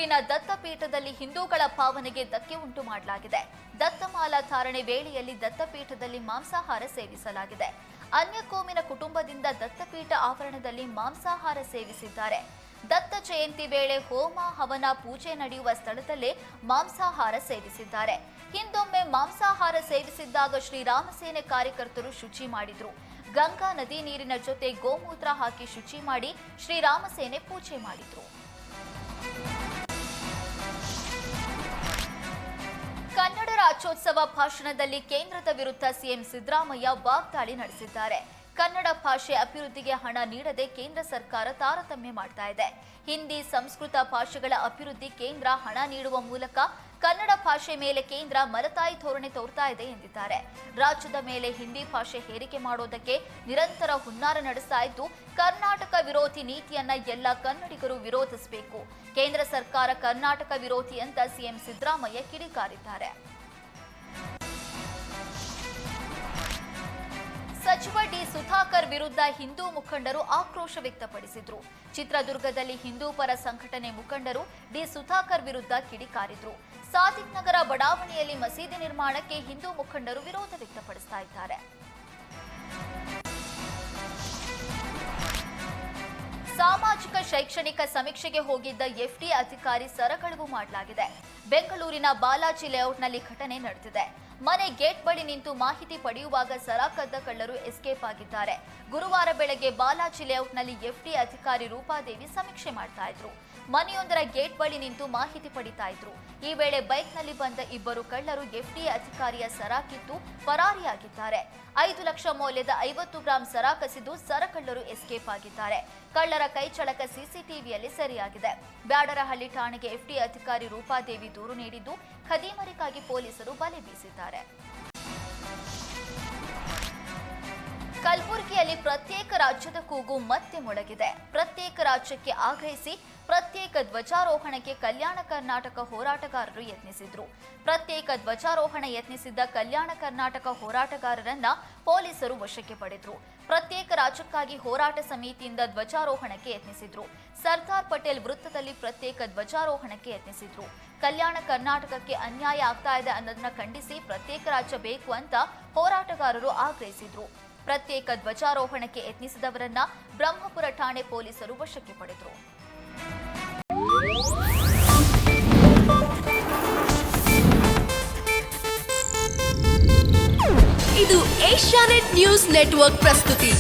ಬೆಂಗಳೂರಿನ ದತ್ತಪೀಠದಲ್ಲಿ ಹಿಂದೂಗಳ ಭಾವನೆಗೆ ಧಕ್ಕೆ ಉಂಟು ಮಾಡಲಾಗಿದೆ. ದತ್ತಮಾಲಾ ಧಾರಣೆ ವೇಳೆಯಲ್ಲಿ ದತ್ತಪೀಠದಲ್ಲಿ ಮಾಂಸಾಹಾರ ಸೇವಿಸಲಾಗಿದೆ. ಅನ್ಯ ಕೋಮಿನ ಕುಟುಂಬದಿಂದ ದತ್ತಪೀಠ ಆವರಣದಲ್ಲಿ ಮಾಂಸಾಹಾರ ಸೇವಿಸಿದ್ದಾರೆ. ದತ್ತ ಜಯಂತಿ ವೇಳೆ ಹೋಮ ಹವನ ಪೂಜೆ ನಡೆಯುವ ಸ್ಥಳದಲ್ಲೇ ಮಾಂಸಾಹಾರ ಸೇವಿಸಿದ್ದಾರೆ. ಹಿಂದೊಮ್ಮೆ ಮಾಂಸಾಹಾರ ಸೇವಿಸಿದ್ದಾಗ ಶ್ರೀರಾಮಸೇನೆ ಕಾರ್ಯಕರ್ತರು ಶುಚಿ ಮಾಡಿದ್ರು. ಗಂಗಾ ನದಿ ನೀರಿನ ಜೊತೆ ಗೋಮೂತ್ರ ಹಾಕಿ ಶುಚಿ ಮಾಡಿ ಶ್ರೀರಾಮಸೇನೆ ಪೂಜೆ ಮಾಡಿದ್ರು. ಕನ್ನಡ ರಾಜ್ಯೋತ್ಸವ ಭಾಷಣದಲ್ಲಿ ಕೇಂದ್ರದ ವಿರುದ್ಧ ಸಿಎಂ ಸಿದ್ದರಾಮಯ್ಯ ವಾಗ್ದಾಳಿ ನಡೆಸಿದ್ದಾರೆ. ಕನ್ನಡ ಭಾಷೆ ಅಭಿವೃದ್ಧಿಗೆ ಹಣ ನೀಡದೆ ಕೇಂದ್ರ ಸರ್ಕಾರ ತಾರತಮ್ಯ ಮಾಡ್ತಾ ಇದೆ. ಹಿಂದಿ, ಸಂಸ್ಕೃತ ಭಾಷೆಗಳ ಅಭಿವೃದ್ಧಿ ಕೇಂದ್ರ ಹಣ ನೀಡುವ ಮೂಲಕ ಕನ್ನಡ ಭಾಷೆ ಮೇಲೆ ಕೇಂದ್ರ ಮಲತಾಯಿ ಧೋರಣೆ ತೋರ್ತಾ ಇದೆ ಎಂದಿದ್ದಾರೆ. ರಾಜ್ಯದ ಮೇಲೆ ಹಿಂದಿ ಭಾಷೆ ಹೇರಿಕೆ ಮಾಡೋದಕ್ಕೆ ನಿರಂತರ ಹುನ್ನಾರ ನಡೆಸ್ತಾ ಇದ್ದು, ಕರ್ನಾಟಕ ವಿರೋಧಿ ನೀತಿಯನ್ನ ಎಲ್ಲ ಕನ್ನಡಿಗರು ವಿರೋಧಿಸಬೇಕು. ಕೇಂದ್ರ ಸರ್ಕಾರ ಕರ್ನಾಟಕ ವಿರೋಧಿ ಅಂತ ಸಿಎಂ ಸಿದ್ದರಾಮಯ್ಯ ಕಿಡಿಕಾರಿದ್ದಾರೆ. ಸಚಿವ ಡಿ ಸುಧಾಕರ್ ವಿರುದ್ಧ ಹಿಂದೂ ಮುಖಂಡರು ಆಕ್ರೋಶ ವ್ಯಕ್ತಪಡಿಸಿದ್ರು. ಚಿತ್ರದುರ್ಗದಲ್ಲಿ ಹಿಂದೂ ಪರ ಸಂಘಟನೆ ಮುಖಂಡರು ಡಿ ಸುಧಾಕರ್ ವಿರುದ್ಧ ಕಿಡಿಕಾರಿದ್ರು. ಸಾದಿಕ್ ನಗರ ಬಡಾವಣೆಯಲ್ಲಿ ಮಸೀದಿ ನಿರ್ಮಾಣಕ್ಕೆ ಹಿಂದೂ ಮುಖಂಡರು ವಿರೋಧ ವ್ಯಕ್ತಪಡಿಸ್ತಾ ಇದ್ದಾರೆ. ಸಾಮಾಜಿಕ ಶೈಕ್ಷಣಿಕ ಸಮೀಕ್ಷೆಗೆ ಹೋಗಿದ್ದ ಎಫ್ಡಿ ಅಧಿಕಾರಿ ಸರಕಳವು ಮಾಡಲಾಗಿದೆ. ಬೆಂಗಳೂರಿನ ಬಾಲಾಜಿ ಲೇಔಟ್ನಲ್ಲಿ ಘಟನೆ ನಡೆದಿದೆ. ಮನೆ ಗೇಟ್ ಬಳಿ ನಿಂತು ಮಾಹಿತಿ ಪಡೆಯುವಾಗ ಸರ ಕದ್ದ ಕಳ್ಳರು ಎಸ್ಕೇಪ್ ಆಗಿದ್ದಾರೆ. ಗುರುವಾರ ಬೆಳಗ್ಗೆ ಬಾಲಾಜಿ ಲೇಔಟ್ನಲ್ಲಿ ಎಫ್ಡಿ ಅಧಿಕಾರಿ ರೂಪಾದೇವಿ ಸಮೀಕ್ಷೆ ಮಾಡ್ತಾ ಇದ್ರು. ಮನೆಯೊಂದರ ಗೇಟ್ ಬಳಿ ನಿಂತು ಮಾಹಿತಿ ಪಡಿತಾ ಇದ್ರು. ಈ ವೇಳೆ ಬೈಕ್ನಲ್ಲಿ ಬಂದ ಇಬ್ಬರು ಕಳ್ಳರು ಎಫ್ಡಿ ಅಧಿಕಾರಿಯ ಸರ ಕಿತ್ತು ಪರಾರಿಯಾಗಿದ್ದಾರೆ. 5 ಲಕ್ಷ ಮೌಲ್ಯದ 50 ಗ್ರಾಂ ಸರ ಕಸಿದು ಸರ ಕಳ್ಳರು ಎಸ್ಕೇಪ್ ಆಗಿದ್ದಾರೆ. ಕಳ್ಳರ ಕೈಚಳಕ ಸಿಸಿಟಿವಿಯಲ್ಲಿ ಸೆರೆಯಾಗಿದೆ. ಬ್ಯಾಡರಹಳ್ಳಿ ಠಾಣೆಗೆ ಎಫ್ಡಿ ಅಧಿಕಾರಿ ರೂಪಾದೇವಿ ದೂರು ನೀಡಿದ್ದು, ಖದೀಮರಿಗಾಗಿ ಪೊಲೀಸರು ಬಲೆ ಬೀಸಿದ್ದಾರೆ. ಕಲಬುರಗಿಯಲ್ಲಿ ಪ್ರತ್ಯೇಕ ರಾಜ್ಯದ ಕೂಗು ಮತ್ತೆ ಮೊಳಗಿದೆ. ಪ್ರತ್ಯೇಕ ರಾಜ್ಯಕ್ಕೆ ಆಗ್ರಹಿಸಿ ಪ್ರತ್ಯೇಕ ಧ್ವಜಾರೋಹಣಕ್ಕೆ ಕಲ್ಯಾಣ ಕರ್ನಾಟಕ ಹೋರಾಟಗಾರರು ಯತ್ನಿಸಿದ್ರು. ಪ್ರತ್ಯೇಕ ಧ್ವಜಾರೋಹಣ ಯತ್ನಿಸಿದ್ದ ಕಲ್ಯಾಣ ಕರ್ನಾಟಕ ಹೋರಾಟಗಾರರನ್ನ ಪೊಲೀಸರು ವಶಕ್ಕೆ ಪಡೆದ್ರು. ಪ್ರತ್ಯೇಕ ರಾಜ್ಯಕ್ಕಾಗಿ ಹೋರಾಟ ಸಮಿತಿಯಿಂದ ಧ್ವಜಾರೋಹಣಕ್ಕೆ ಯತ್ನಿಸಿದ್ರು. ಸರ್ದಾರ್ ಪಟೇಲ್ ವೃತ್ತದಲ್ಲಿ ಪ್ರತ್ಯೇಕ ಧ್ವಜಾರೋಹಣಕ್ಕೆ ಯತ್ನಿಸಿದ್ರು. ಕಲ್ಯಾಣ ಕರ್ನಾಟಕಕ್ಕೆ ಅನ್ಯಾಯ ಆಗ್ತಾ ಇದೆ ಅನ್ನೋದನ್ನ ಖಂಡಿಸಿ ಪ್ರತ್ಯೇಕ ರಾಜ್ಯ ಬೇಕು ಅಂತ ಹೋರಾಟಗಾರರು ಆಗ್ರಹಿಸಿದ್ರು. ಪ್ರತ್ಯೇಕ ಧ್ವಜಾರೋಹಣಕ್ಕೆ ಯತ್ನಿಸಿದವರನ್ನ ಬ್ರಹ್ಮಪುರ ಠಾಣೆ ಪೊಲೀಸರು ವಶಕ್ಕೆ ಪಡೆದರು. ಇದು ಏಷ್ಯಾನೆಟ್ ನ್ಯೂಸ್ ನೆಟ್ವರ್ಕ್ ಪ್ರಸ್ತುತಿ.